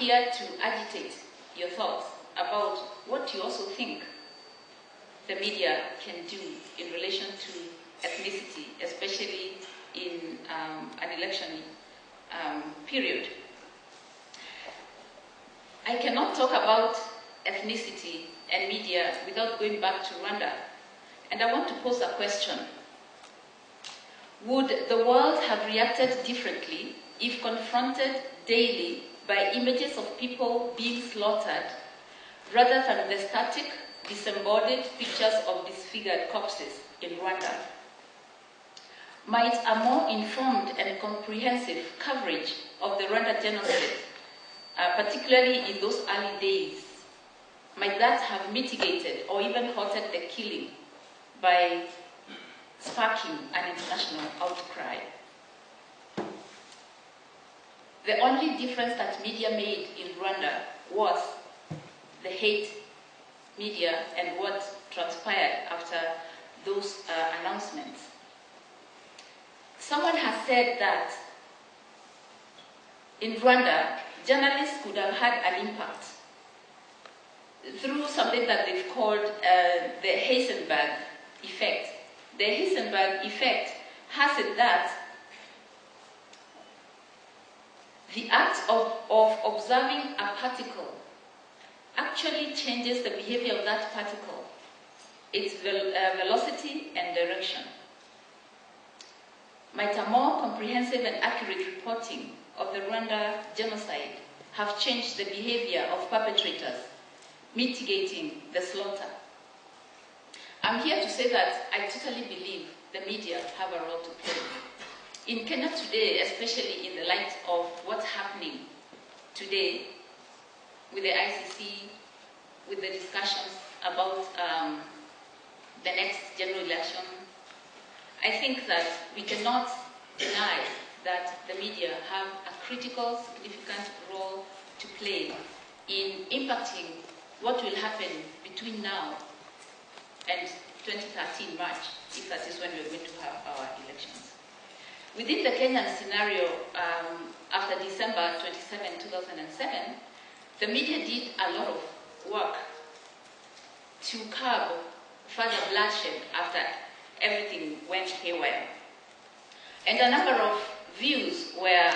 here to agitate your thoughts about what you also think the media can do in relation to ethnicity, especially in an election period. I cannot talk about ethnicity and media without going back to Rwanda. And I want to pose a question. Would the world have reacted differently if confronted daily by images of people being slaughtered rather than the static, disembodied pictures of disfigured corpses in Rwanda? Might a more informed and comprehensive coverage of the Rwanda genocide, particularly in those early days, might that have mitigated or even halted the killing by sparking an international outcry? The only difference that media made in Rwanda was the hate media and what transpired after those announcements. Someone has said that in Rwanda, journalists could have had an impact through something that they've called the Heisenberg effect. The Heisenberg effect has it that the act of observing a particle actually changes the behavior of that particle, its velocity and direction. Might a more comprehensive and accurate reporting of the Rwanda genocide have changed the behavior of perpetrators, mitigating the slaughter? I'm here to say that I totally believe the media have a role to play. In Kenya today, especially in the light of what's happening today with the ICC, with the discussions about the next general election, I think that we cannot deny that the media have a critical, significant role to play in impacting what will happen between now and 2013 March, if that is when we're going to have our elections. Within the Kenyan scenario, after December 27, 2007, the media did a lot of work to curb further bloodshed after everything went haywire. And a number of views were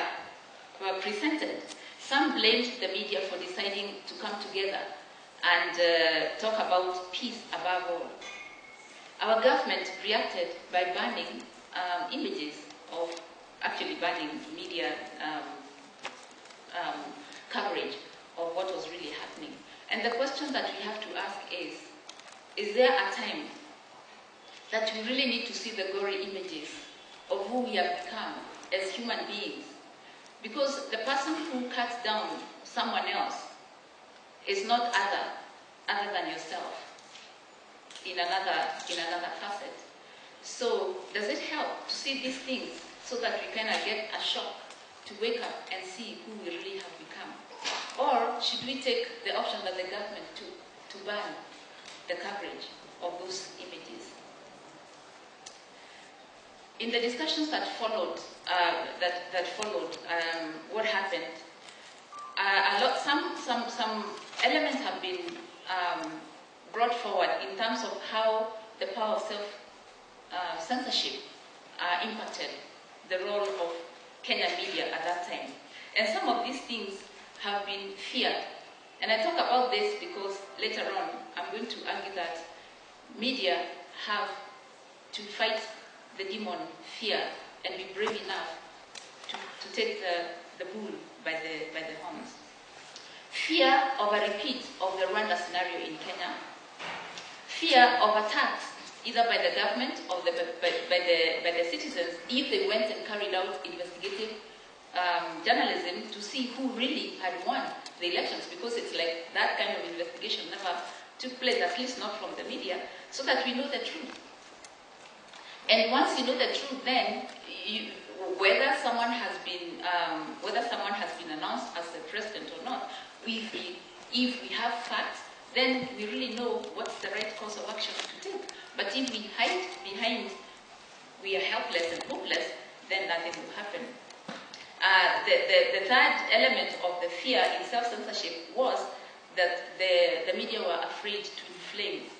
presented. Some blamed the media for deciding to come together and talk about peace above all. Our government reacted by banning images of, actually banning media coverage of what was really happening. And the question that we have to ask is there a time that we really need to see the gory images of who we have become as human beings? Because the person who cuts down someone else is not other than yourself in another facet. So does it help to see these things so that we kind of get a shock to wake up and see who we really have become? Or should we take the option that the government took to ban the coverage of those images? In the discussions that followed, what happened? Some elements have been brought forward in terms of how the power of self-censorship impacted the role of Kenyan media at that time. And some of these things have been feared. And I talk about this because later on, I'm going to argue that media have to fight the demon fear and be brave enough to take the bull by the horns. Fear of a repeat of the Rwanda scenario in Kenya. Fear of attacks either by the government or by the citizens if they went and carried out investigative journalism to see who really had won the elections, because it's like that kind of investigation never took place, at least not from the media, so that we know the truth. And once you know the truth, then whether someone has been announced as the president or not, if we have facts, then we really know what's the right course of action to take. But if we hide behind we are helpless and hopeless, then nothing will happen. The third element of the fear in self-censorship was that the media were afraid to inflame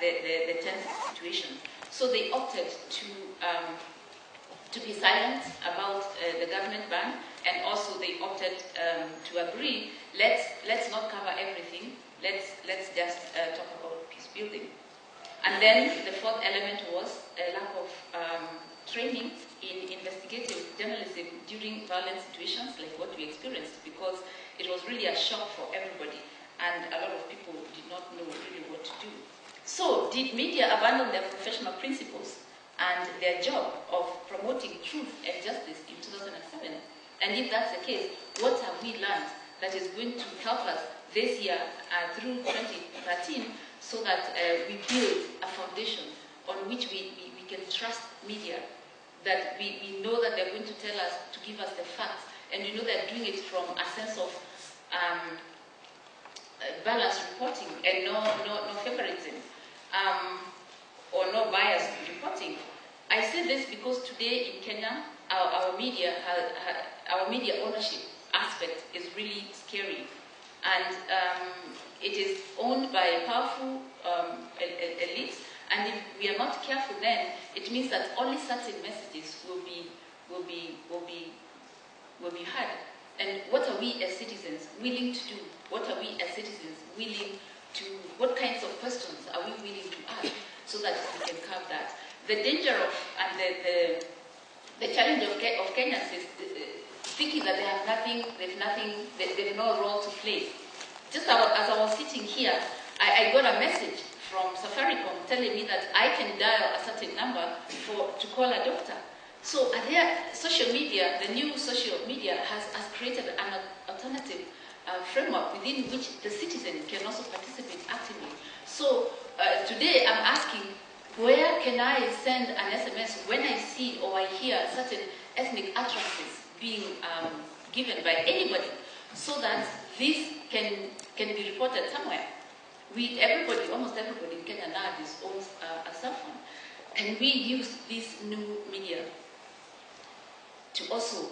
the tense situation. So they opted to be silent about the government ban, and also they opted to agree, let's not cover everything, let's just talk about peace building. And then the fourth element was a lack of training in investigative journalism during violent situations like what we experienced, because it was really a shock for everybody, and a lot of people did not know really what to do. So, did media abandon their professional principles and their job of promoting truth and justice in 2007? And if that's the case, what have we learned that is going to help us this year through 2013 so that we build a foundation on which we can trust media, that we know that they're going to tell us, to give us the facts, and we know they're doing it from a sense of balanced reporting and no favoritism or no biased reporting. I say this because today in Kenya, our media ownership aspect is really scary, and it is owned by powerful elites. And if we are not careful, then it means that only certain messages will be heard. And what are we as citizens willing to do? What are we as citizens willing to? What kinds of questions are we willing to ask so that we can curb that? The danger of and the challenge of Kenyans is thinking that they have nothing, they have no role to play. Just as I was sitting here, I got a message from Safaricom telling me that I can dial a certain number to call a doctor. So social media, the new social media has created an alternative framework within which the citizen can also participate actively. So today I'm asking, where can I send an SMS when I see or I hear certain ethnic utterances being given by anybody, so that this can be reported somewhere? Almost everybody in Kenya nowadays owns a cell phone. And we use this new media to also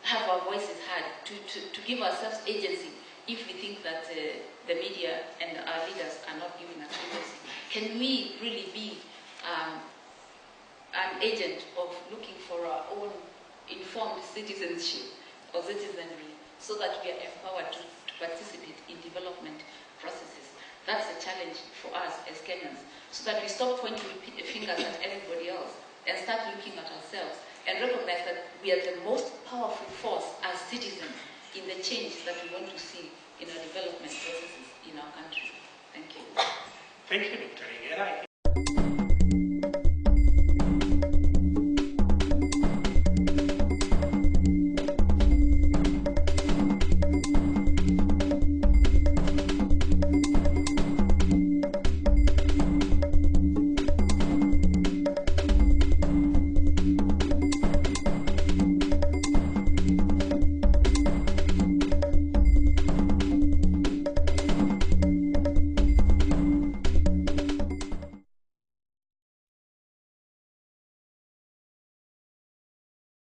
have our voices heard, to give ourselves agency if we think that the media and our leaders are not giving us agency. Can we really be an agent of looking for our own informed citizenship or citizenry, so that we are empowered to participate in development processes? That's a challenge for us as Kenyans, so that we stop pointing fingers at everybody else and start looking at ourselves and recognize that we are the most powerful force as citizens in the change that we want to see in our development processes in our country. Thank you. Thank you, Dr. Ringera.